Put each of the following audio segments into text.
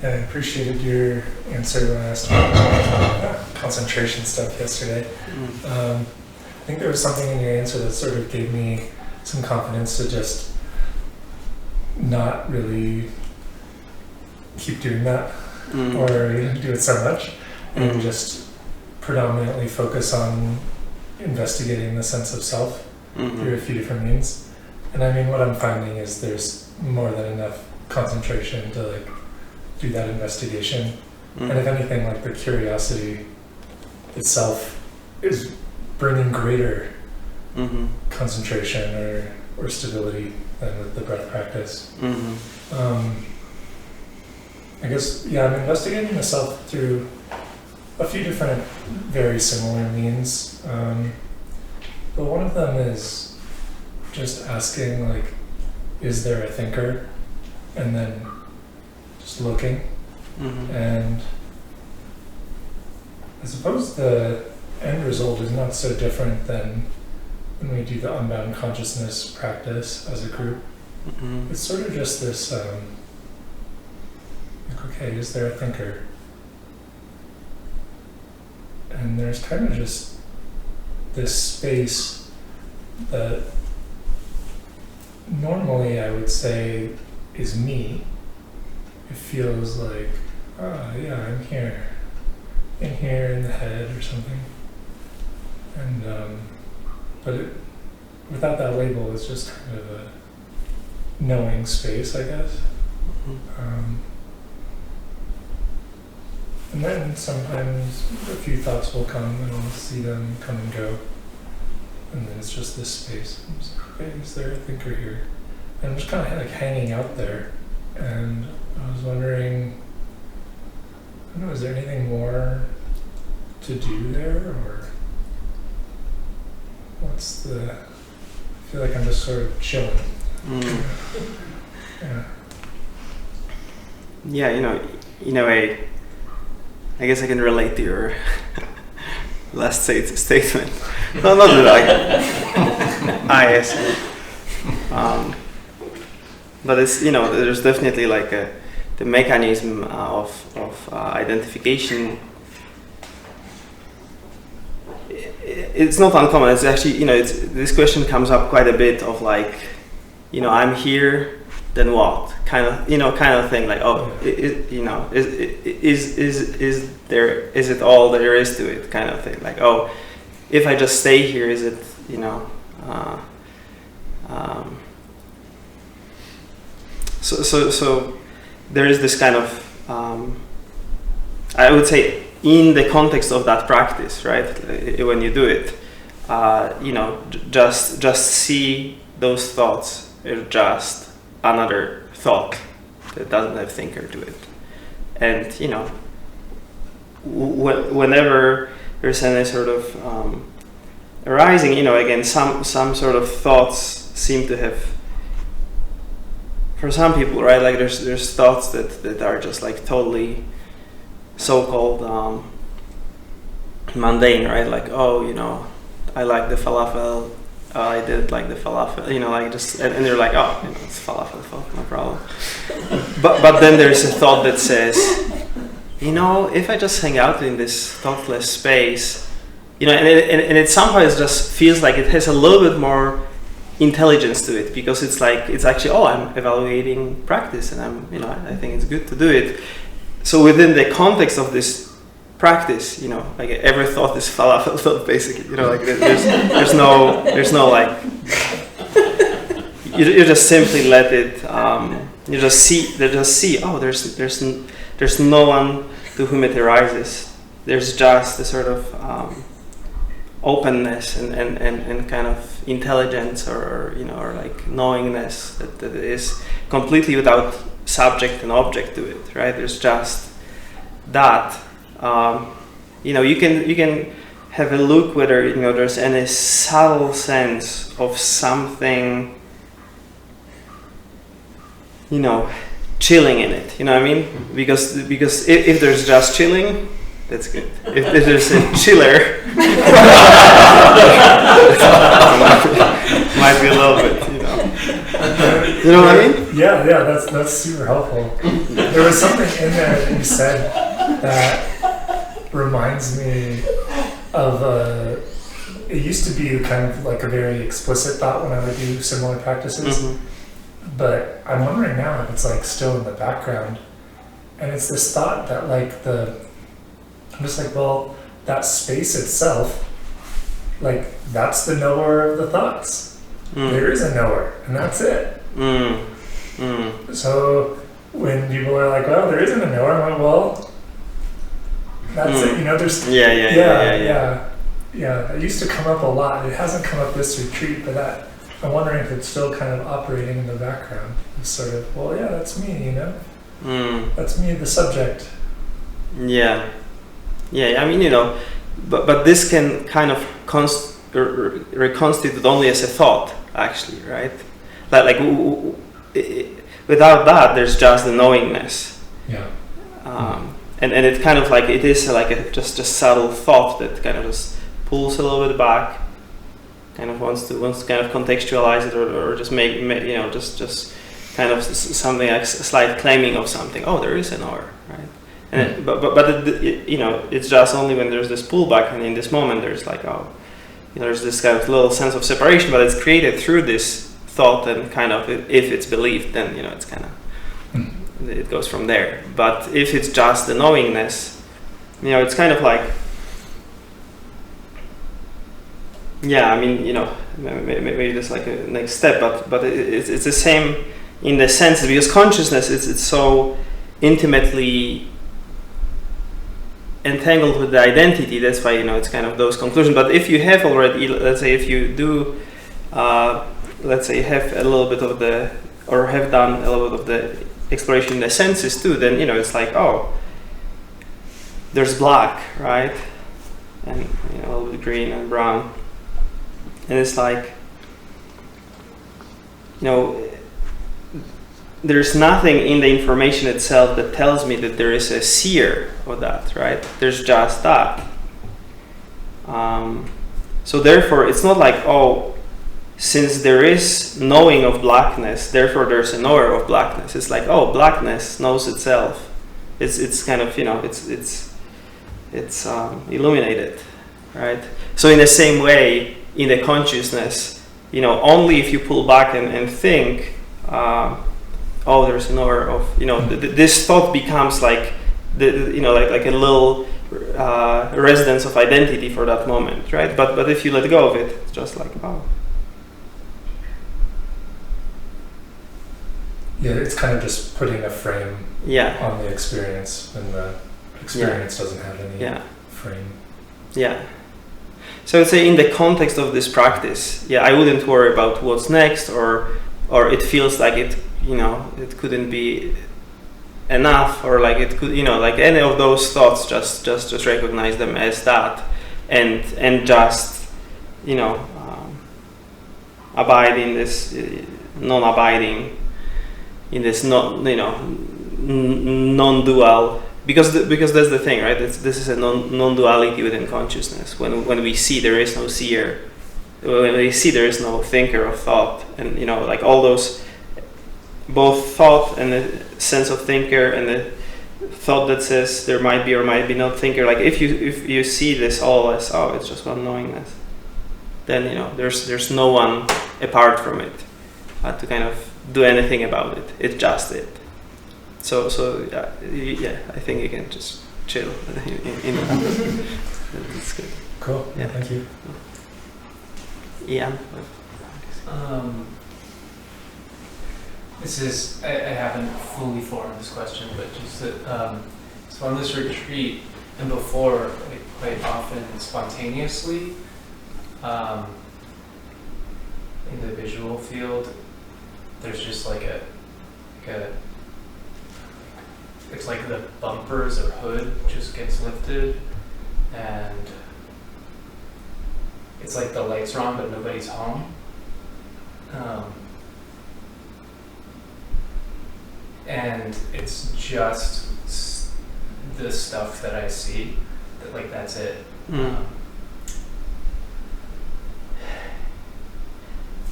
I appreciated your answer when I asked about concentration stuff yesterday. I think there was something in your answer that sort of gave me some confidence to just not really keep doing that or do it so much and just predominantly focus on investigating the sense of self through a few different means. And I mean, what I'm finding is there's more than enough concentration to like do that investigation. And if anything, like the curiosity itself is bringing greater concentration or stability than with the breath practice. I guess, I'm investigating the self through a few different very similar means. But one of them is just asking, like, is there a thinker? And then just looking. And I suppose the end result is not so different than when we do the unbound consciousness practice as a group. It's sort of just this, like, okay, is there a thinker? And there's kind of just this space that normally I would say is me. It feels like, I'm here. In here in the head or something. And, but without that label, it's just kind of a knowing space, I guess. And then sometimes a few thoughts will come and I'll see them come and go. And then it's just this space. I'm just like, okay, is there a thinker here? And I'm just kind of like hanging out there. And I was wondering, I don't know, is there anything more to do there? Or what's the, I feel like I'm just sort of chilling. Yeah, in a way, I guess I can relate to your last statement. No, not that yes. But it's, there's definitely like the mechanism of identification. It's not uncommon. It's actually, this question comes up quite a bit of like, I'm here, then what? Kind of thing. Like, is it all there is to it? Kind of thing. Like, if I just stay here, is it, So there is this kind of, I would say, in the context of that practice, right? When you do it, just see those thoughts are just another thought that doesn't have thinker to it, and whenever there's any sort of arising, again, some sort of thoughts seem to have. For some people, right, like there's thoughts that are just like totally so-called mundane, right? Like, I like the falafel. I didn't like the falafel. Like just and they're like, it's falafel, no problem. But then there's a thought that says, if I just hang out in this thoughtless space, and it somehow just feels like it has a little bit more intelligence to it, because it's like, it's actually, I'm evaluating practice and I think it's good to do it. So within the context of this practice, like every thought is falafel thought, basically, like there's no like, you just simply let it, you just see, there's no one to whom it arises. There's just a sort of openness and kind of intelligence or like knowingness that is completely without subject and object to it, right? There's just that. You can have a look whether there's any subtle sense of something chilling in it. You know what I mean? Because if there's just chilling, that's good. If there's a chiller, might be a little bit, You know what I mean? Yeah, that's super helpful. There was something in there that you said that reminds me of it used to be kind of like a very explicit thought when I would do similar practices, Mm-hmm. but I'm wondering now if it's like still in the background, and it's this thought that like I'm just like, well, that space itself, like that's the knower of the thoughts. There is a knower, and that's it. So when people are like, well, there isn't a knower, I'm like, well, that's it. You know, there's yeah. It used to come up a lot. It hasn't come up this retreat, but I'm wondering if it's still kind of operating in the background. It's sort of, well, yeah, that's me. You know, that's me, the subject. Yeah. I mean, you know, but this can kind of reconstitute only as a thought, actually, right? Like without that, there's just the knowingness. Yeah. And it kind of like it is like a just subtle thought that kind of just pulls a little bit back, kind of wants to kind of contextualize it or just make you know just kind of something like a slight claiming of something. Oh, there is an knower, right? And but you know, it's just only when there's this pullback, and in this moment there's like, oh, you know, there's this kind of little sense of separation, but it's created through this thought, and kind of if it's believed, then you know it's kind of it goes from there. But if it's just the knowingness, you know, it's kind of like, yeah, I mean, you know, maybe that's like a next step, but it's the same in the sense, because consciousness it's so intimately entangled with the identity. That's why, you know, it's kind of those conclusions. But if you have already, let's say, if you do, let's say, have a little bit of or have done a little bit of the exploration in the senses too, then, you know, it's like, oh, there's black, right? And, you know, a little bit green and brown. And it's like, you know, there's nothing in the information itself that tells me that there is a seer of that, right? There's just that. So therefore, it's not like, oh, since there is knowing of blackness, therefore there's a knower of blackness. It's like, oh, blackness knows itself. It's kind of, you know, it's illuminated, right? So in the same way, in the consciousness, you know, only if you pull back and think, oh, there's a knower of, you know, this thought becomes like, you know, like a little residence of identity for that moment, right? But if you let go of it, it's just like, oh. Yeah, it's kind of just putting a frame on the experience when the experience doesn't have any frame. Yeah. So I'd say in the context of this practice, I wouldn't worry about what's next, or it feels like it, you know, it couldn't be enough, or like it could, you know, like any of those thoughts, just recognize them as that, and just, you know, abide in this non-abiding, in this non-dual, because that's the thing, right? This is a non-duality within consciousness. When we see, there is no seer. When we see, there is no thinker of thought, and, you know, like all those, both thought and the sense of thinker and the thought that says there might be or might be not thinker. Like if you see this all as, oh, it's just one knowingness, then, you know, there's no one apart from it to kind of do anything about it. It's just it. So I think you can just chill in that. That's good. Cool. Yeah, thank you. Ian. This is, I haven't fully formed this question, but just that, so on this retreat and before, like, quite often spontaneously, in the visual field, there's just like it's like the bumpers or hood just gets lifted, and it's like the lights are on but nobody's home. And it's just the stuff that I see, that, like, that's it.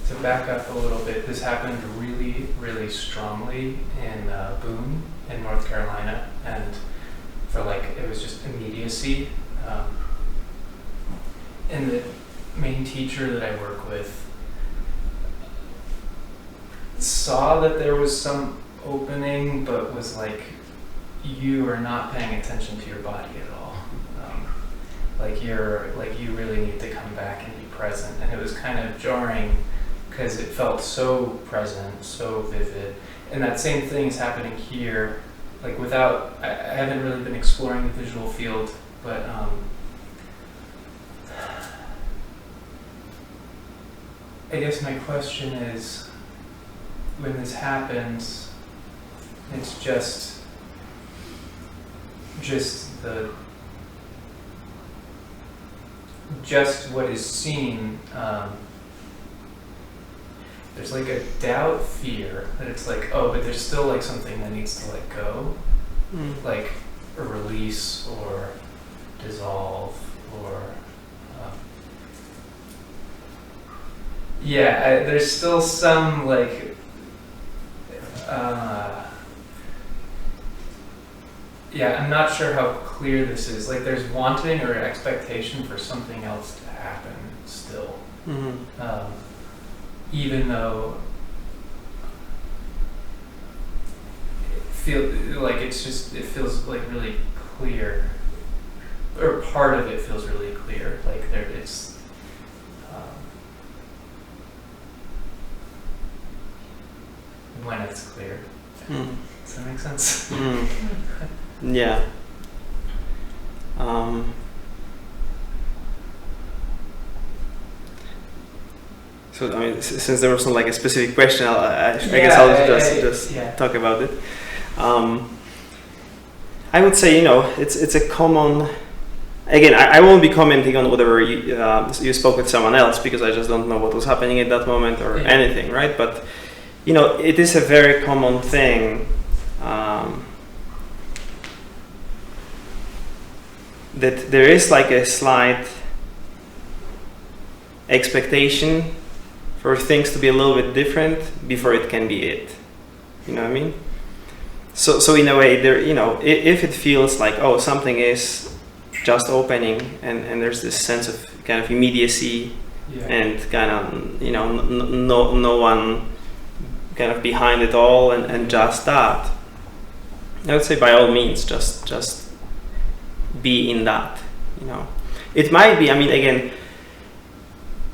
So to back up a little bit, this happened really, really strongly in Boone in North Carolina, and for like, it was just immediacy. And the main teacher that I work with saw that there was some opening, but was like, you are not paying attention to your body at all. You really need to come back and be present. And it was kind of jarring because it felt so present, so vivid. And that same thing is happening here. Like without, I haven't really been exploring the visual field, but I guess my question is, when this happens, it's just what is seen. There's like a doubt, fear that it's like, oh, but there's still like something that needs to let go, like a release or dissolve or there's still some like I'm not sure how clear this is. Like there's wanting or expectation for something else to happen still. Even though it feels like really clear, or part of it feels really clear. Like it's when it's clear. Does that make sense? Yeah. So I mean, since there was not like a specific question, I guess I'll just talk about it. I would say, it's a common. Again, I won't be commenting on whatever you spoke with someone else, because I just don't know what was happening at that moment or anything, right? But it is a very common thing that there is like a slight expectation for things to be a little bit different before it can be it. You know what I mean? So in a way, there, if it feels like, oh, something is just opening, and there's this sense of kind of immediacy, and kind of, no one kind of behind it all, and just that, I would say by all means, just be in that. It might be, I mean, again,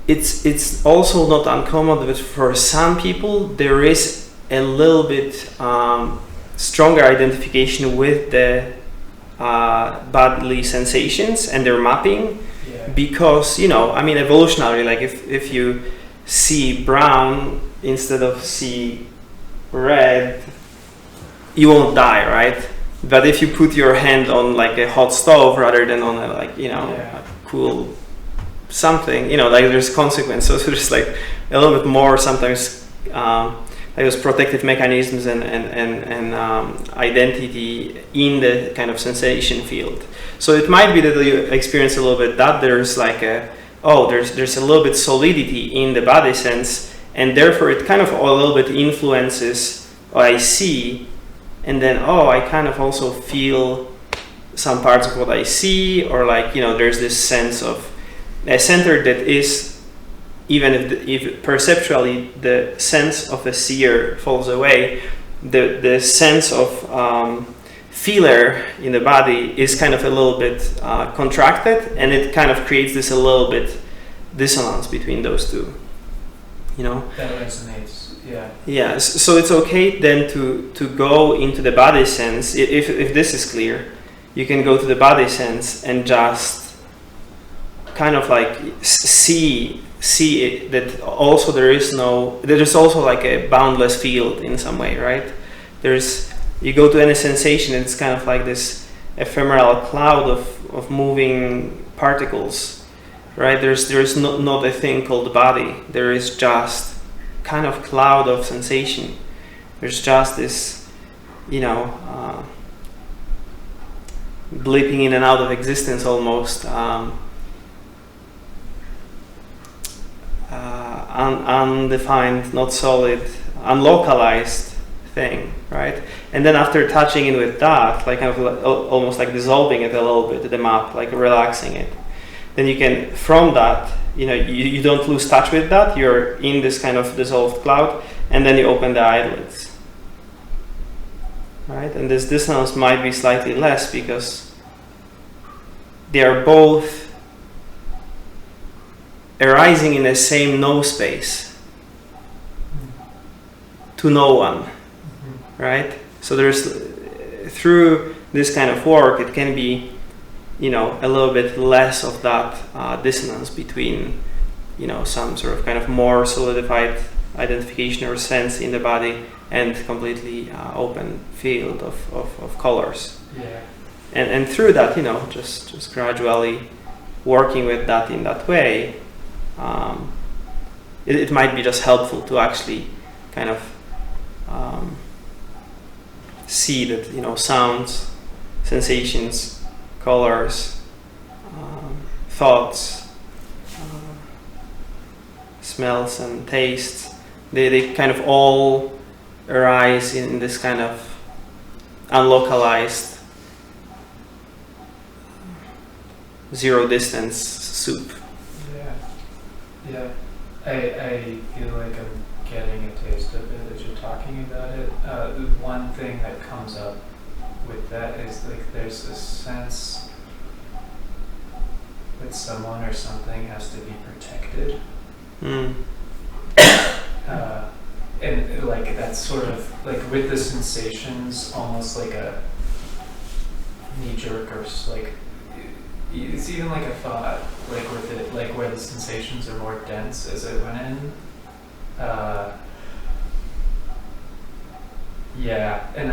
it's also not uncommon, but for some people there is a little bit stronger identification with the bodily sensations and their mapping, because I mean, evolutionarily, like if you see brown instead of see red, you won't die, right? But if you put your hand on like a hot stove rather than on a a cool something, like there's consequence. So there's like a little bit more sometimes like those protective mechanisms and identity in the kind of sensation field. So it might be that you experience a little bit that there's like there's a little bit solidity in the body sense, and therefore it kind of a little bit influences what I see, and then I kind of also feel some parts of what I see, or like there's this sense of a center that is, even if perceptually the sense of a seer falls away, the sense of feeler in the body is kind of a little bit contracted, and it kind of creates this a little bit dissonance between those two. That resonates. Yeah. So it's okay then to go into the body sense. If this is clear, you can go to the body sense and just kind of like see it, that also there's also like a boundless field in some way, right? You go to any sensation, it's kind of like this ephemeral cloud of moving particles, right? There's not a thing called body. There is just kind of cloud of sensation. There's just this, blipping in and out of existence undefined, not solid, unlocalized thing, right? And then after touching in with that, like kind of almost like dissolving it a little bit, the map, like relaxing it, then you can, from that, you don't lose touch with that, you're in this kind of dissolved cloud, and then you open the eyelids, right? And this dissonance might be slightly less because they are both arising in the same no space to no one, right? So there's, through this kind of work, it can be, a little bit less of that dissonance between, some sort of kind of more solidified identification or sense in the body and completely open field of colors. Yeah. And through that, just gradually working with that in that way, it might be just helpful to actually kind of see that, sounds, sensations, colors, thoughts, smells and tastes, they kind of all arise in this kind of unlocalized zero distance soup. Yeah. I feel like I'm getting a taste of it as you're talking about it. The one thing that comes up with that is like there's a sense that someone or something has to be protected. And like that's sort of like with the sensations, almost like a knee jerk or like it's even like a thought, like with it, like where the sensations are more dense as it went in. Yeah, and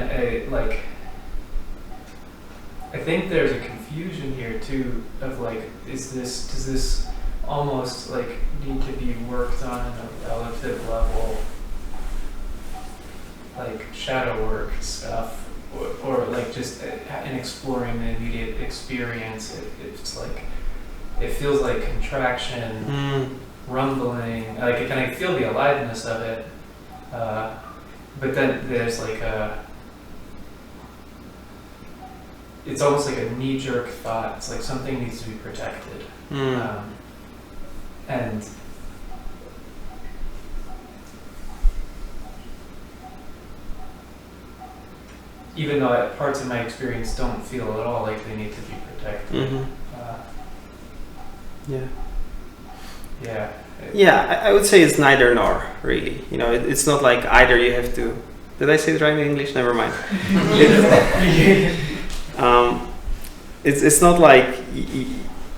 I think there's a confusion here too of like, does this almost like need to be worked on at a relative level, like shadow work stuff, or like just in exploring the immediate experience, it's like, it feels like contraction, rumbling, like I can feel the aliveness of it, but then there's like it's almost like a knee-jerk thought. It's like something needs to be protected. And even though parts of my experience don't feel at all like they need to be protected. Yeah, I would say it's neither nor, really. It's not like either you have to... Did I say it right in English? Never mind. It's not like,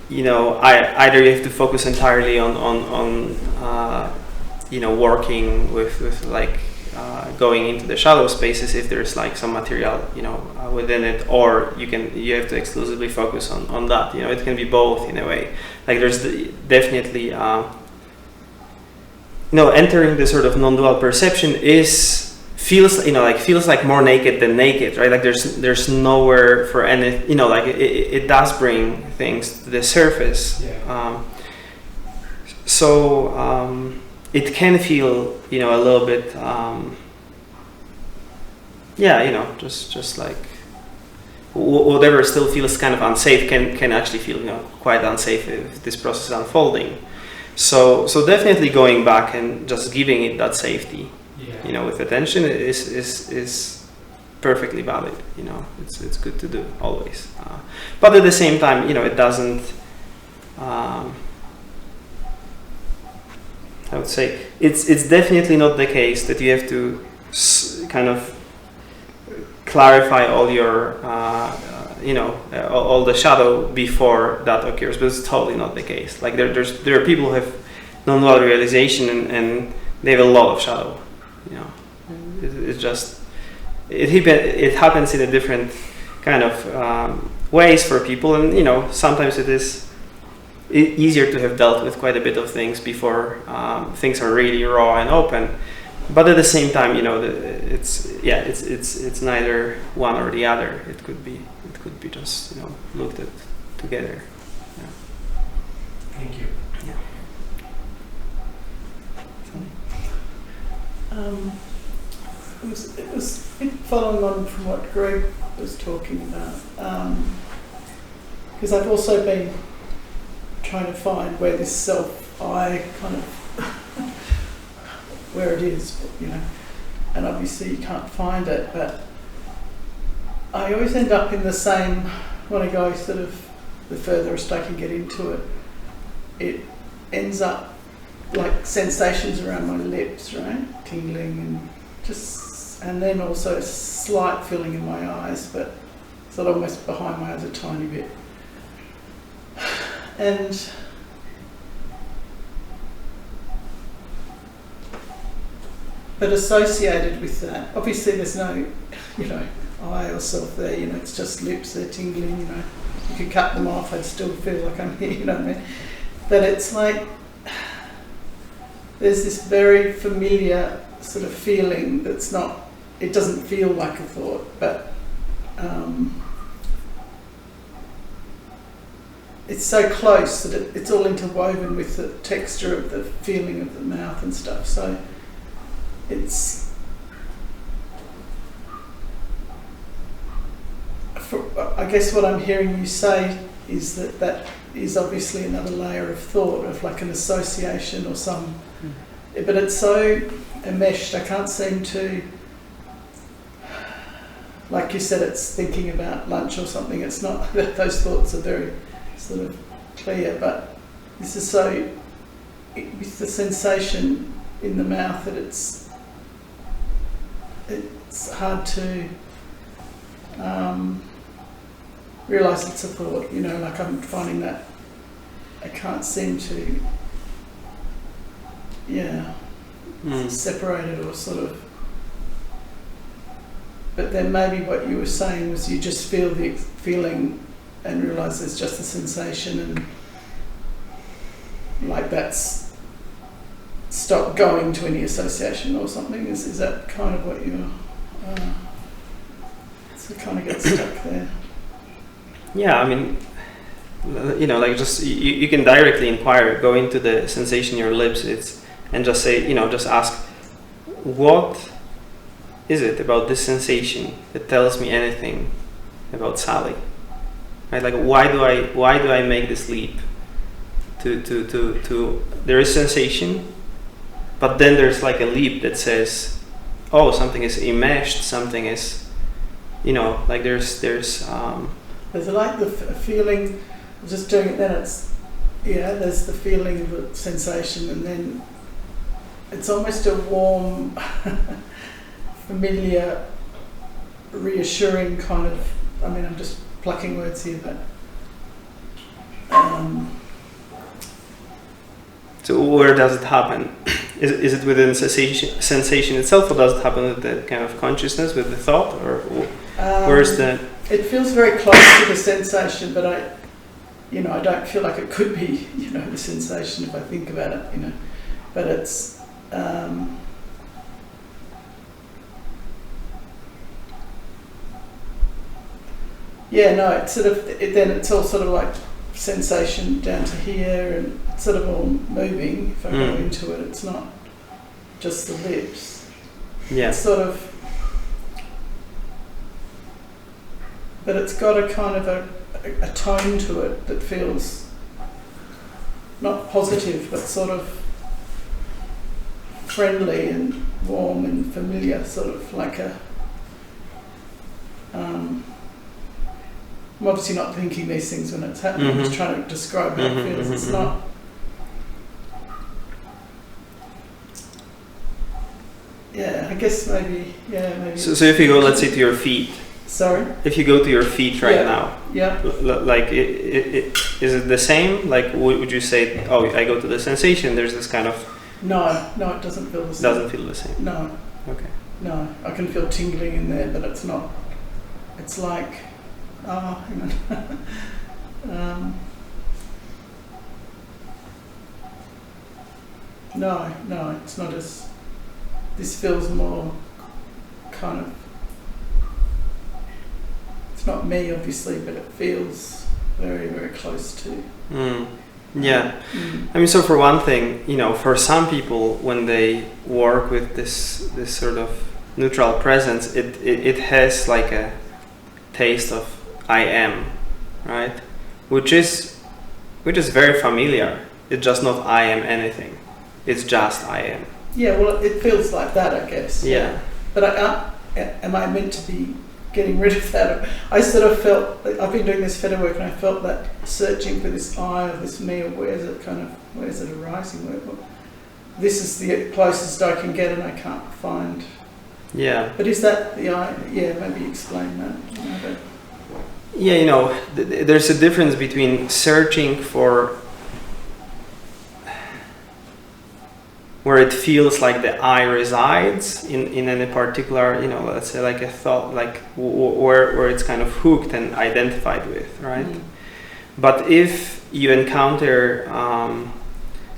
either you have to focus entirely on working with like going into the shadow spaces if there's like some material, within it, or you have to exclusively focus on that. It can be both in a way. Like there's definitely, entering the sort of non-dual perception feels like more naked than naked, right? Like there's nowhere for any, it does bring things to the surface. Yeah. It can feel, a little bit, just like whatever still feels kind of unsafe can actually feel, quite unsafe if this process is unfolding. So definitely going back and just giving it that safety, with attention is perfectly valid. It's good to do always. But at the same time, it doesn't. I would say it's definitely not the case that you have to kind of clarify all your all the shadow before that occurs, but it's totally not the case. Like there are people who have non-dual realization and they have a lot of shadow. It's just it happens in a different kind of ways for people, and sometimes it is easier to have dealt with quite a bit of things before things are really raw and open. But at the same time, it's neither one or the other. It could be just looked at together. Yeah. Thank you. Yeah. It was a bit following on from what Greg was talking about, because I've also been trying to find where this self-I kind of, where it is, you know, and obviously you can't find it, but I always end up in the same, when I go sort of, the furthest I can get into it, it ends up like sensations around my lips, right? Tingling and just, and then also a slight feeling in my eyes, but sort of almost behind my eyes a tiny bit. And but associated with that, obviously there's no, you know, eye or self there, you know, it's just lips, they're tingling, you know. You could cut them off, I'd still feel like I'm here, you know what I mean? But it's like, there's this very familiar sort of feeling that's not, it doesn't feel like a thought, but it's so close that it's all interwoven with the texture of the feeling of the mouth and stuff. So it's, I guess what I'm hearing you say is that that is obviously another layer of thought, of like an association or some, but it's so enmeshed, I can't seem to, like you said, it's thinking about lunch or something, it's not, those thoughts are very sort of clear, but this is so, with the sensation in the mouth, that it's hard to realise it's a thought, you know, like I'm finding that I can't seem to, separate it or sort of, but then maybe what you were saying was you just feel the feeling and realise there's just a sensation, and like that's stop going to any association or something. Is that kind of what you're, so kind of get stuck there? Yeah, I mean, you know, like just you can directly inquire, go into the sensation in your lips, and just say, you know, just ask, what is it about this sensation that tells me anything about Sally? Right? Like, why do I make this leap? To there is sensation, but then there's like a leap that says, oh, something is enmeshed, something is, you know, like there's like the feeling of just doing it, then it's, there's the feeling of the sensation, and then it's almost a warm, familiar, reassuring kind of, I mean, I'm just plucking words here, but so where does it happen? Is it within sensation itself, or does it happen with the kind of consciousness, with the thought, or where's the? It feels very close to the sensation, but I don't feel like it could be, the sensation if I think about it, But it's it's sort of, then it's all sort of like sensation down to here, and it's sort of all moving. If I go into it, it's not just the lips. Yeah. It's sort of, but it's got a kind of a tone to it that feels not positive, but sort of friendly and warm and familiar, sort of like a. I'm obviously not thinking these things when it's happening. I'm just trying to describe how it feels. It's not. Yeah, I guess maybe. Yeah, maybe. So if you go, let's say, to your feet. Sorry. If you go to your feet right now. Yeah. Like, is it the same? Like, would you say, oh, I go to the sensation? There's this kind of. No, it doesn't feel the same. Doesn't feel the same. No. Okay. No, I can feel tingling in there, but it's not. It's like. Hang on. No, it's not as. This feels more kind of. It's not me, obviously, but it feels very, very close to. Yeah. Mm. I mean, so for one thing, for some people, when they work with this sort of neutral presence, it has like a taste of I am, right? Which is very familiar. It's just not I am anything. It's just I am. Yeah, well, it feels like that, I guess. Yeah. But am I meant to be getting rid of that? I sort of felt, I've been doing this feta work, and I felt that searching for this I or this me, or where's it arising? This is the closest I can get, and I can't find. Yeah. But is that the I? Yeah, maybe explain that. Yeah, there's a difference between searching for where it feels like the I resides in any particular, let's say like a thought, like where it's kind of hooked and identified with, right? Mm. But if you encounter,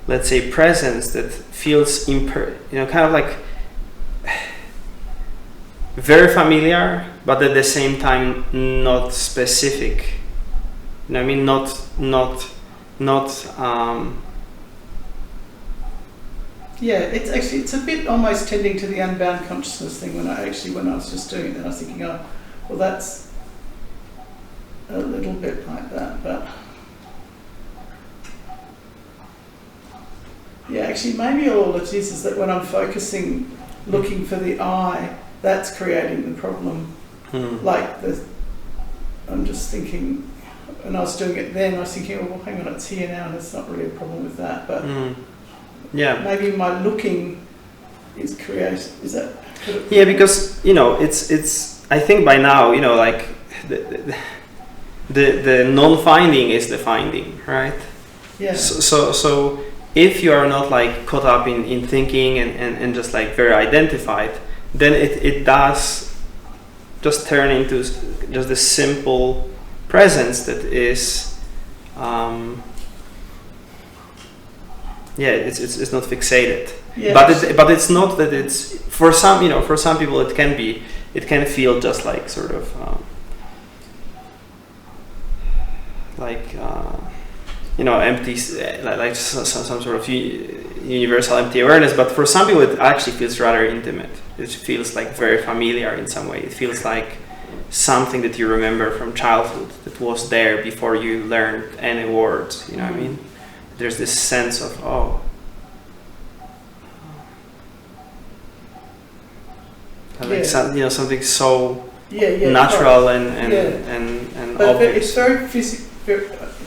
let's say, presence that feels kind of like very familiar, but at the same time not specific. I mean, not. Yeah, it's a bit almost tending to the unbound consciousness thing. When I was just doing that, I was thinking, oh, well, that's a little bit like that, but yeah, actually, maybe all it is that when I'm focusing, looking for the I, that's creating the problem. Like I'm just thinking, when I was doing it then, I was thinking, oh, well, hang on, it's here now, and there's not really a problem with that, but. Yeah. Maybe my looking is created. Is that? Yeah, because it's. I think by now, like the non-finding is the finding, right? Yeah. So if you are not like caught up in thinking and just like very identified, then it does just turn into just a simple presence that is. Yeah, it's not fixated, yeah, but it's not that it's for some people it can feel just like sort of empty, like some sort of universal empty awareness. But for some people it actually feels rather intimate. It feels like very familiar in some way. It feels like something that you remember from childhood that was there before you learned any words. You know what I mean? There's this sense of like something so natural and but obvious. It's very physical.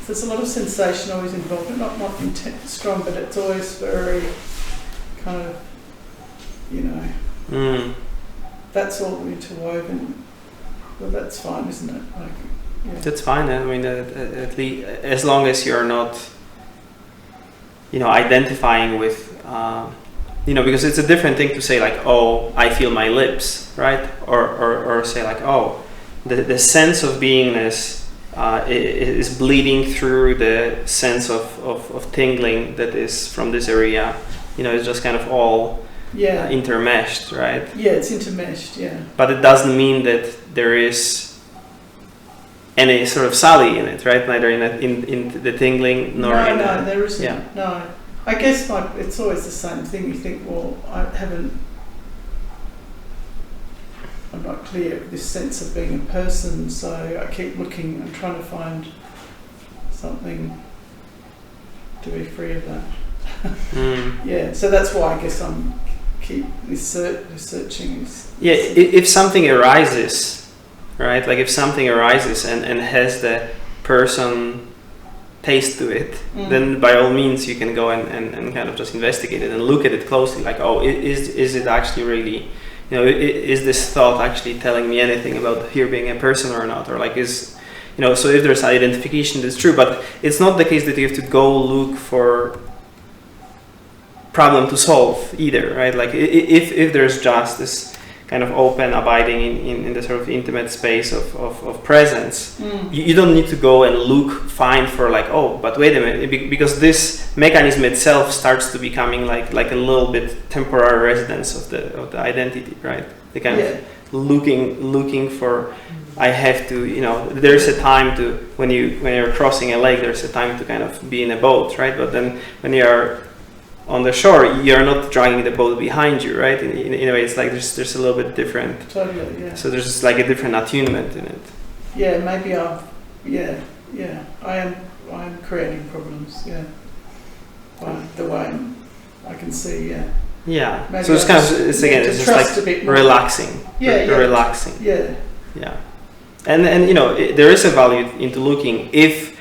There's a lot of sensation always involved, but not intense, strong, but it's always very kind of that's all interwoven. Well, that's fine, isn't it? That's fine. I mean, at least as long as you're not. Identifying with, because it's a different thing to say like, oh, I feel my lips, right? Or say like, oh, the sense of beingness is bleeding through the sense of tingling that is from this area. It's just kind of all intermeshed, right? Yeah, it's intermeshed, yeah. But it doesn't mean that there is any sort of Sally in it, right? Neither in the tingling nor in the... No, there isn't. Yeah. No. I guess it's always the same thing. You think, well, I'm not clear of this sense of being a person, so I keep looking and trying to find something to be free of that. Yeah, so that's why I guess I'm keep researching. Yeah, if something arises, right? Like if something arises and has the person taste to it, then by all means you can go and kind of just investigate it and look at it closely. Like, oh, is it actually really, is this thought actually telling me anything about here being a person or not? Or like so if there's identification, that's true. But it's not the case that you have to go look for problem to solve either, right? Like if there's just this kind of open, abiding in the sort of intimate space of presence, you don't need to go and find for like, oh, but wait a minute, because this mechanism itself starts to becoming like a little bit temporary residence of the identity, right? The kind of looking for. I have to, there's a time to when you're crossing a lake. There's a time to kind of be in a boat, right? But then when you are on the shore, you're not dragging the boat behind you, right? In a way, it's like there's a little bit different. Totally, yeah. So there's just like a different attunement in it. Yeah, maybe I am creating problems, yeah. By the way I can see, yeah. Yeah. Maybe so it's kind of it's just like relaxing. Relaxing. Yeah. Yeah. And there is a value into looking if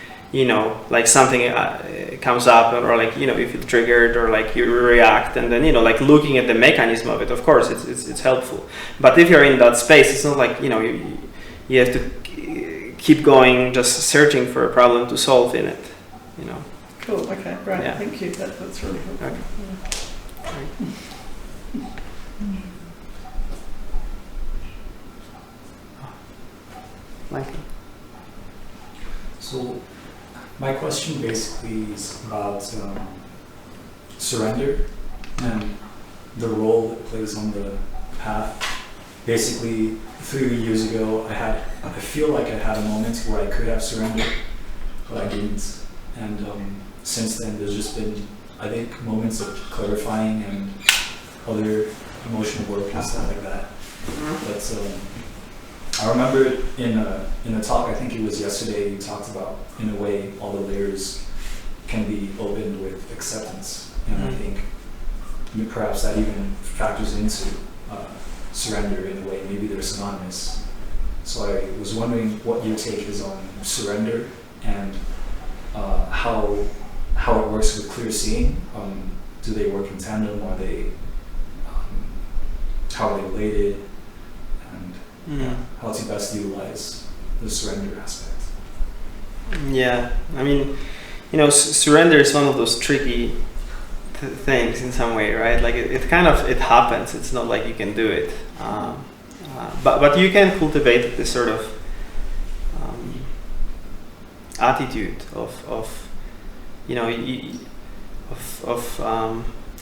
like something comes up, or like if you're triggered, or like you react, and then like looking at the mechanism of it. Of course, it's helpful. But if you're in that space, it's not like you have to keep going, just searching for a problem to solve in it. Cool. Okay. Great. Yeah. Thank you. That's really helpful. Okay. Yeah. Michael. So my question basically is about surrender and the role it plays on the path. Basically, 3 years ago, I feel like I had a moment where I could have surrendered, but I didn't. And since then, there's just been, I think, moments of clarifying and other emotional work and stuff like that. But I remember in a talk, I think it was yesterday, you talked about, in a way, all the layers can be opened with acceptance. And I think perhaps that even factors into surrender in a way. Maybe they're synonymous. So I was wondering what your take is on surrender and how it works with clear seeing. Do they work in tandem? Are they how are they related? And how to best utilize the surrender aspect? Yeah, I mean, surrender is one of those tricky things in some way, right? Like it happens. It's not like you can do it, but you can cultivate this sort of attitude of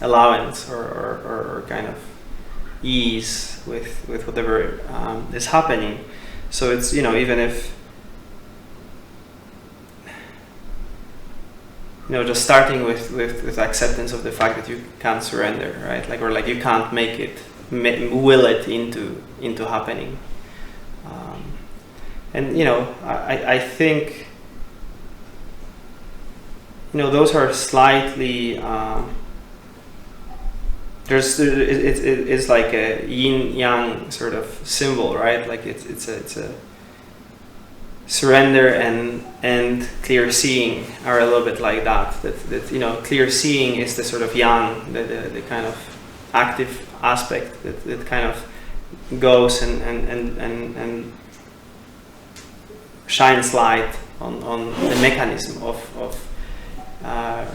allowance or kind of ease with whatever is happening. So it's even if just starting with acceptance of the fact that you can't surrender, right? Or you can't make it will it into happening. And I think those are slightly it's like a yin yang sort of symbol, right? Like it's a surrender and clear seeing are a little bit like that clear seeing is the sort of yang, the kind of active aspect that kind of goes and shines light on the mechanism of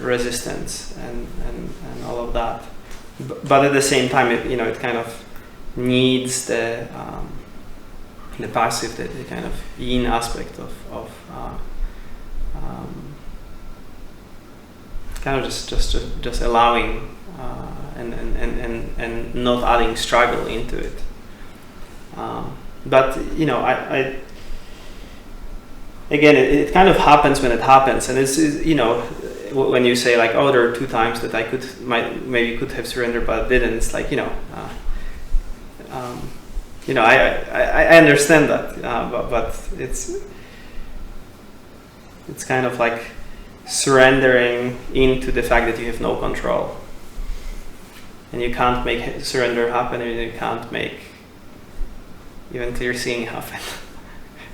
resistance and all of that, but at the same time it kind of needs the passive, the kind of yin aspect of kind of just allowing and not adding struggle into it. But I again it kind of happens when it happens, and it's when you say like, oh, there are 2 times that I maybe could have surrendered but didn't. It's like I understand that, but it's kind of like surrendering into the fact that you have no control, and you can't make surrender happen, and you can't make even clear seeing happen.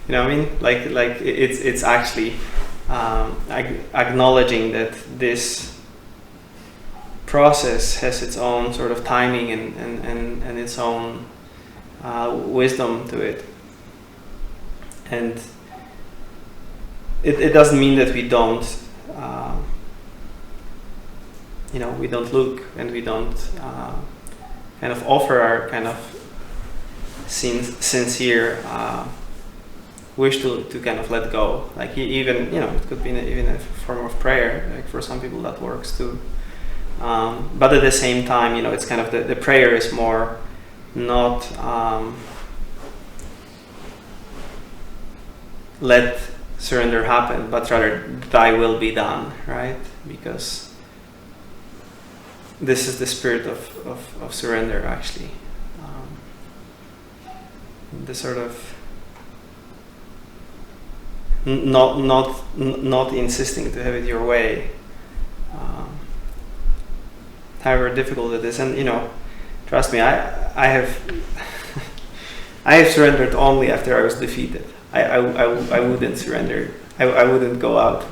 You know what I mean? Like it's actually acknowledging that this process has its own sort of timing and its own wisdom to it, and it doesn't mean that we don't we don't look and we don't kind of offer our kind of sincere wish to kind of let go, like even it could be even a form of prayer, like for some people that works too, but at the same time it's kind of the prayer is more not let surrender happen, but rather thy will be done, right? Because this is the spirit of surrender, actually. The sort of not insisting to have it your way, however difficult it is. And trust me, I have I have surrendered only after I was defeated. I wouldn't surrender. I wouldn't go out,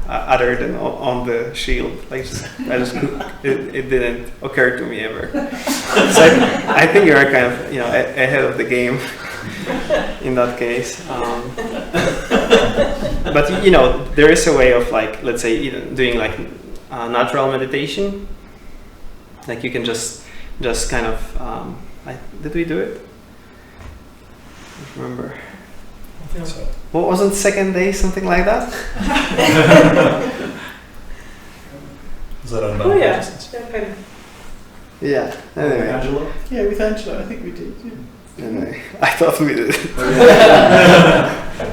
other than on the shield. It didn't occur to me ever. So I think you're kind of ahead of the game in that case. But there is a way of let's say doing natural meditation. Like you can just kind of did we do it? I don't remember. I think so. What wasn't second day, something like that? Was that unbound consciousness? Yeah. Anyway. Angelo? Yeah, with Angelo, I think we did. Yeah. Anyway, I thought we did.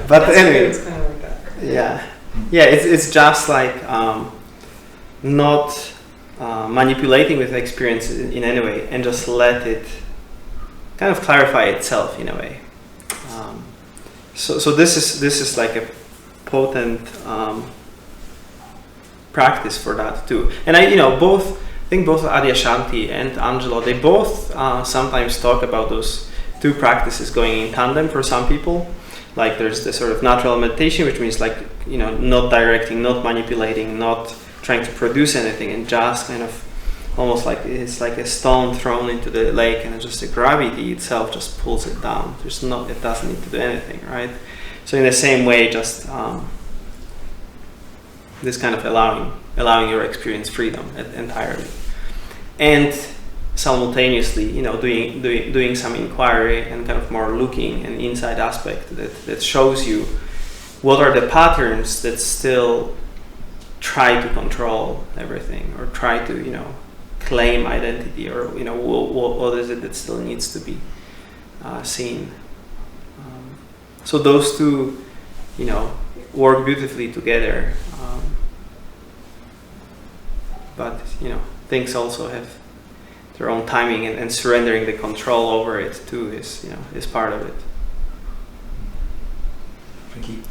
But anyway. It's kind of like that. Yeah. Yeah. It's just not manipulating with experience in any way, and just let it kind of clarify itself in a way. So this is like a potent practice for that too. And I think both Adyashanti and Angelo, they both sometimes talk about those two practices going in tandem for some people. Like there's the sort of natural meditation, which means not directing, not manipulating, not trying to produce anything, and just kind of almost like it's like a stone thrown into the lake, and just the gravity itself just pulls it down. It doesn't need to do anything, right? So in the same way, just this kind of allowing your experience freedom entirely, and simultaneously, doing some inquiry and kind of more looking an inside aspect that shows you what are the patterns that still try to control everything, or try to claim identity, or what is it that still needs to be seen. So those two work beautifully together, but things also have their own timing, and surrendering the control over it too is part of it. Thank you.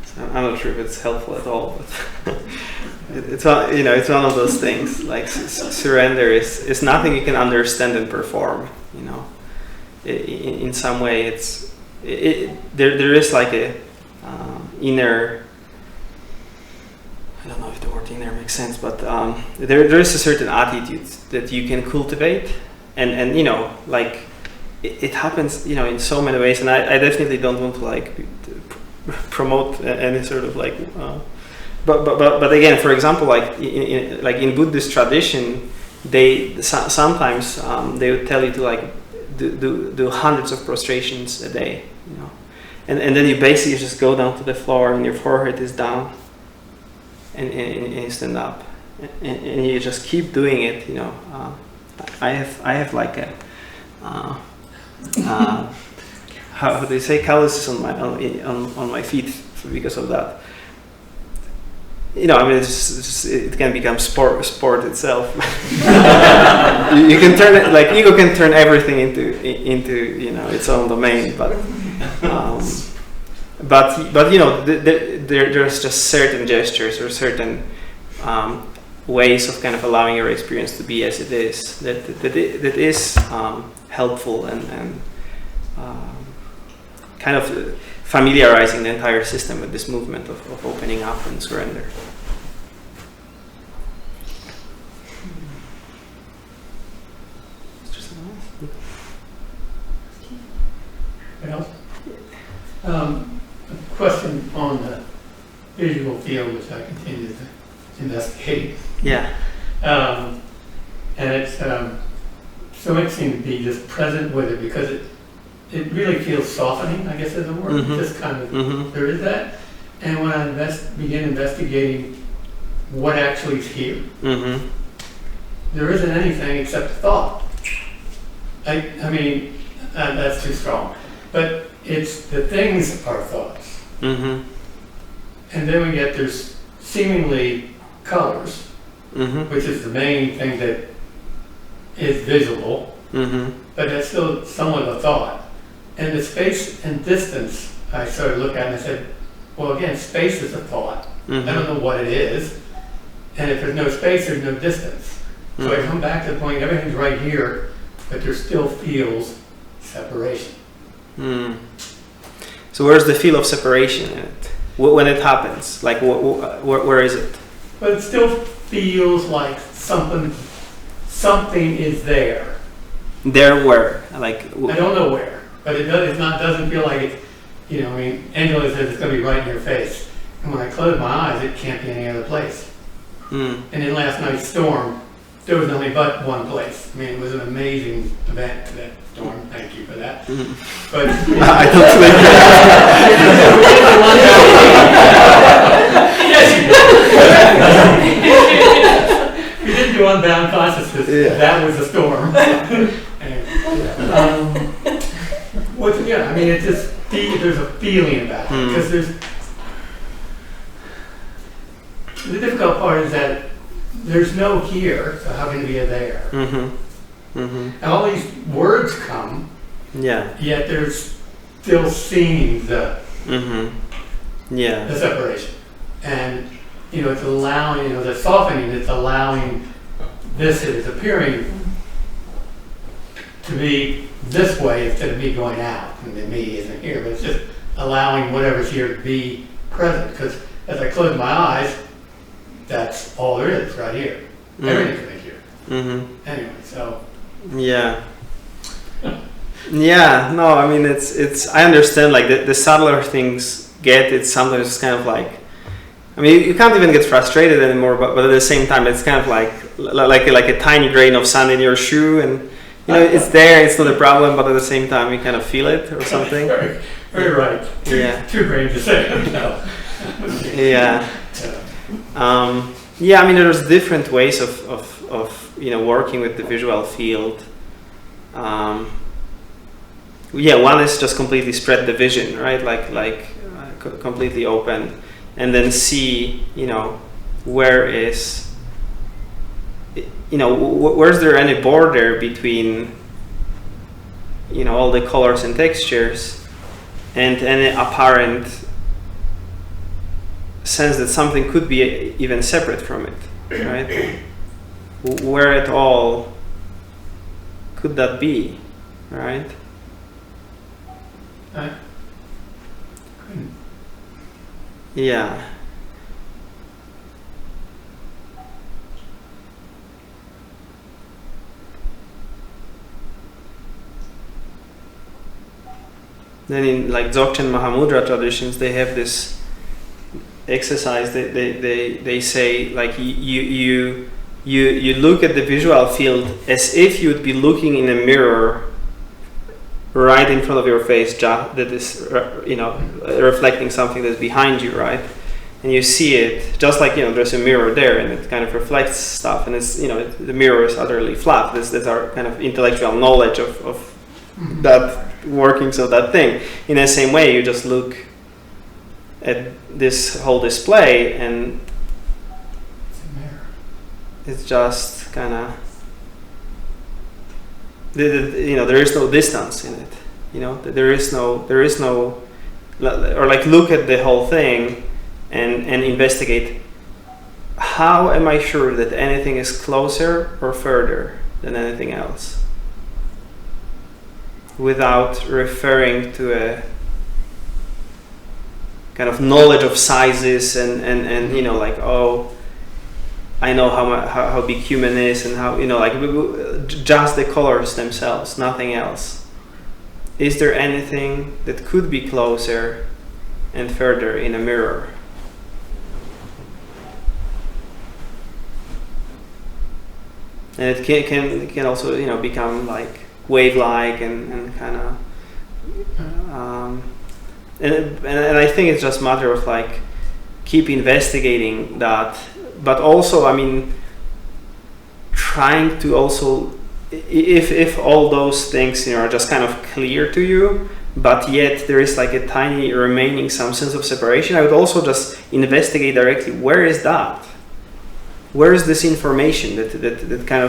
So I'm not sure if it's helpful at all, but it's one of those things. Like surrender is nothing you can understand and perform. In some way, there is like a inner. I don't know if the word inner makes sense, but there is a certain attitude that you can cultivate, and it happens in so many ways, and I definitely don't want to promote any sort of but again, for example, in Buddhist tradition, they sometimes they would tell you to do hundreds of prostrations a day, and then you basically just go down to the floor and your forehead is down, and you stand up, and you just keep doing it. I have like a how do they say, calluses on my feet because of that. It can become sport itself. You can turn it, ego can turn everything into its own domain, but there's just certain gestures or certain ways of kind of allowing your experience to be as it is that is helpful and kind of familiarizing the entire system with this movement of opening up and surrender. Well, a question on the visual field, which I continue to investigate. Yeah. And it's so interesting to be just present with it, because it really feels softening, I guess is the word. Mm-hmm. Just kind of, Mm-hmm. there is that. And when I begin investigating what actually is here, Mm-hmm. there isn't anything except thought. I mean, that's too strong. But it's the things are thoughts. Mm-hmm. And then we get there's seemingly colors, Mm-hmm. which is the main thing that is visible, Mm-hmm. but that's still somewhat of a thought. And the space and distance, I sort of look at and I said, well, again, space is a thought. Mm-hmm. I don't know what it is. And if there's no space, there's no distance. So I come back to the point, everything's right here, but there still feels separation. Mm. So where's the feel of separation in it? When it happens? Like, where is it? But it still feels like something is there. There where? Like, I don't know where, but doesn't feel like it's, I mean, Angela says it's going to be right in your face. And when I close my eyes, it can't be any other place. Mm. And in last night's storm, there was nothing but one place. I mean, it was an amazing event, that storm. Thank you for that. Mm. But I don't think we didn't do unbound consciousness. Yeah. That was a storm. I mean, it's just there's a feeling about it because the difficult part is that there's no here, so how can it be a there? Mm-hmm. Mm-hmm. And all these words come, Yeah. yet there's still seeing the Mm-hmm. Yeah. separation. And, it's allowing, the softening, it's allowing this that is appearing to be this way instead of me going out. And the me isn't here, but it's just allowing whatever's here to be present. Because as I close my eyes, that's all there is right here. Everything's right here. Mm-hmm. Anyway, so. Yeah. Yeah, no, I mean, it's I understand, like, the subtler things it's sometimes kind of like, I mean, you can't even get frustrated anymore, but at the same time, it's kind of like a tiny grain of sand in your shoe, and, it's there, it's not a problem, but at the same time, you kind of feel it or something. Very, very right. Two grains of sand. No. Yeah. Yeah, I mean, there's different ways of working with the visual field. Yeah, one is just completely spread the vision, right? Like completely open, and then see, where is, where's there any border between, all the colors and textures, and any apparent sense that something could be even separate from it, right? Where at all could that be, right? Yeah. Then in like Dzogchen Mahamudra traditions, they have this exercise that they say, like, you look at the visual field as if you would be looking in a mirror right in front of your face, that is reflecting something that's behind you, right? And you see it just like, there's a mirror there, and it kind of reflects stuff, and it's, the mirror is utterly flat. That's our kind of intellectual knowledge of that workings of that thing. In the same way, you just look at this whole display, and it's just kind of, there is no distance in it. There is no, or like look at the whole thing and investigate. How am I sure that anything is closer or further than anything else, without referring to a kind of knowledge of sizes and like, oh, I know how big human is, and how, like, just the colors themselves, nothing else. Is there anything that could be closer and further in a mirror? And it can also, become like wave-like and kind of, and I think it's just a matter of like keep investigating that. But also, I mean, trying to also, if all those things are just kind of clear to you, but yet there is like a tiny remaining some sense of separation, I would also just investigate directly, where is that? Where is this information that kind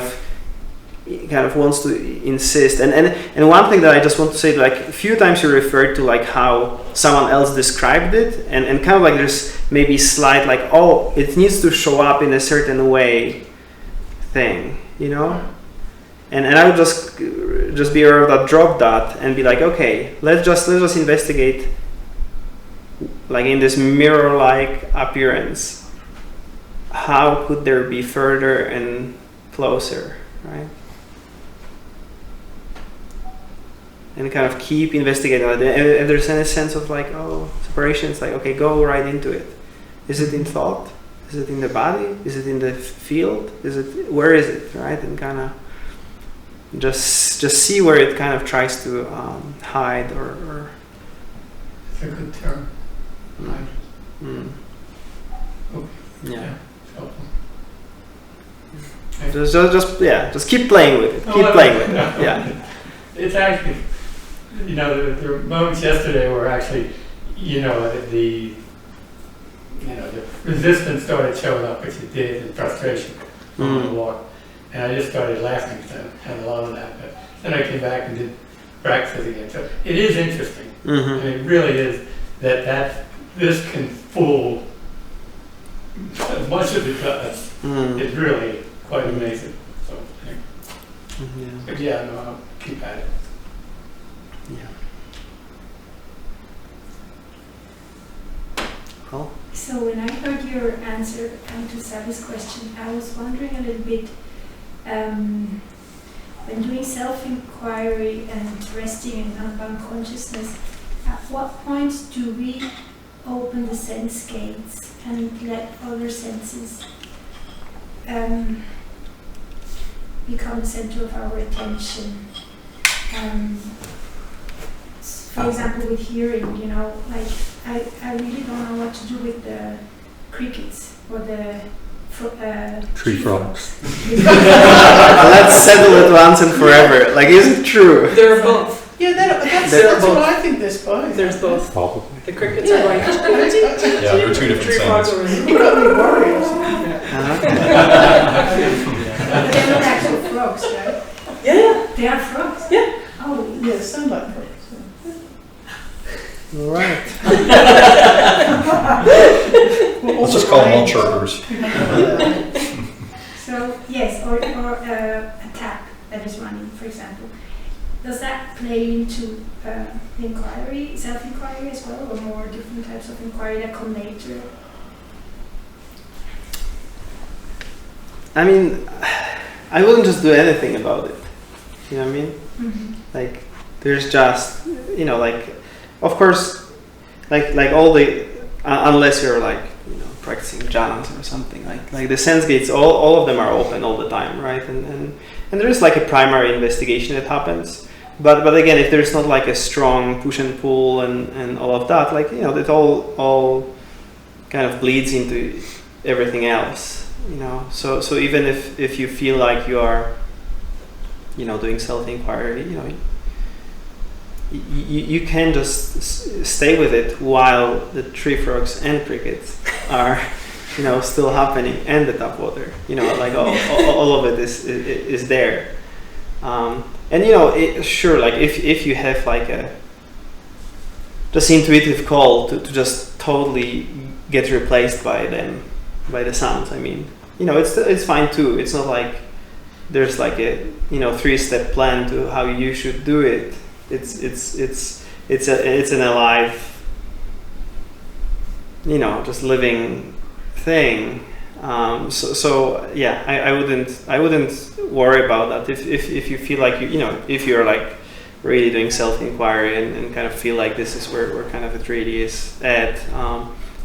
of wants to insist? And one thing that I just want to say, like a few times you referred to like how someone else described it, and kind of like there's maybe slight like, oh, it needs to show up in a certain way thing, you know? And I would just be aware of that, drop that, and be like, okay, let's just investigate, like in this mirror-like appearance, how could there be further and closer, right? And kind of keep investigating. And if there's any sense of like, oh, separation, it's like, okay, go right into it. Is it in thought? Is it in the body? Is it in the field? Where is it, right? And kind of just see where it kind of tries to hide or. It's a good term. Hide. Okay. Yeah. Helpful. Just keep playing with it. Keep playing with it. Yeah. It's actually, there were moments yesterday where actually, the resistance started showing up, which it did, and frustration on the walk. And I just started laughing because I had a lot of that. But then I came back and did practice again. So it is interesting. And it really is that this can fool as much as it does. It's really quite amazing. So, but I'll keep at it. Yeah. Cool. So when I heard your answer to Sally's question, I was wondering a little bit, when doing self-inquiry and resting in unbound consciousness, at what point do we open the sense gates and let other senses become the center of our attention? For example, with hearing, like I really don't know what to do with the crickets or the tree frogs. Let's settle it once and forever. Like, is it true? They're both. Yeah, that's both. what I think. There's both. There's both. Probably. The crickets are going. Yeah, they're two different Tree frogs sounds. are. You got me worried. But they're not actual frogs, right? Yeah. They are frogs? Yeah. Oh, Yeah, sound like frogs. Right. Let's just call them all chirpers. so yes, or a tap that is running, for example. Does that play into inquiry, self-inquiry as well, or more different types of inquiry that come later? I mean, I wouldn't just do anything about it. You know what I mean? Mm-hmm. Like, there's just, like, of course, like all the, unless you're like, practicing jhanas or something, like the sense gates, all of them are open all the time, right? And there is like a primary investigation that happens. But again, if there's not like a strong push and pull and all of that, like, it all kind of bleeds into everything else, So even if you feel like you are, doing self-inquiry, you can just stay with it while the tree frogs and crickets are, still happening, and the tap water, like all of it is there. And sure, like if you have like a just intuitive call to just totally get replaced by the sounds, I mean, it's fine too. It's not like there's like a 3-step plan to how you should do it. It's an alive, just living thing. So yeah, I wouldn't worry about that if you feel like if you're like really doing self-inquiry and kind of feel like this is where kind of it really is at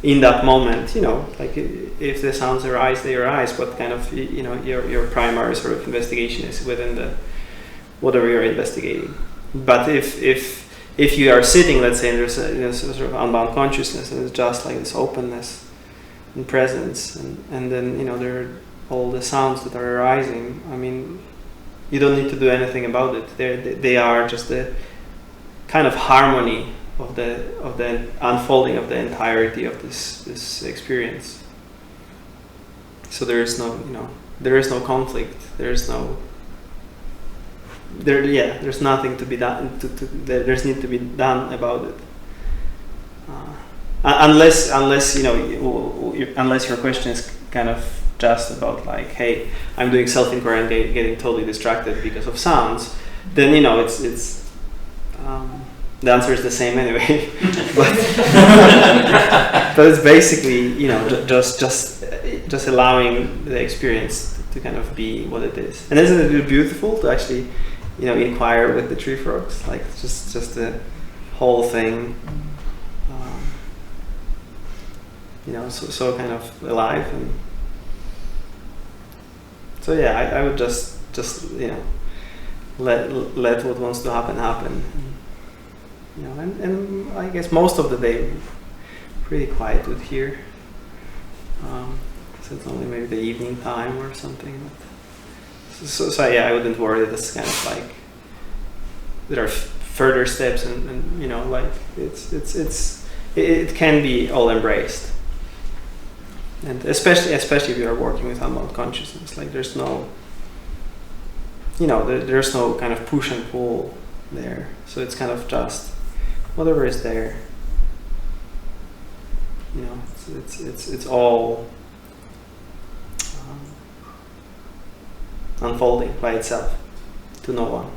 in that moment, like if the sounds arise, they arise, but kind of your primary sort of investigation is within the whatever you're investigating. But if you are sitting, let's say, and there's a sort of unbound consciousness, and it's just like this openness and presence, and then there are all the sounds that are arising. I mean, you don't need to do anything about it. They are just the kind of harmony of the unfolding of the entirety of this experience. So there is no conflict. There's nothing to be done. There's need to be done about it. Unless your question is kind of just about like, hey, I'm doing self-inquiry and getting totally distracted because of sounds, then it's the answer is the same anyway. but it's basically just allowing the experience to kind of be what it is. And isn't it beautiful to actually inquire with the tree frogs, like just the whole thing, so kind of alive. And so yeah, I would just let what wants to happen. And I guess most of the day pretty quiet with here. So it's only maybe the evening time or something. So yeah, I wouldn't worry. That's kind of like there are further steps, and like it can be all embraced. And especially if you are working with unbound consciousness, like there's no there's no kind of push and pull there. So it's kind of just whatever is there. It's all unfolding by itself to no one.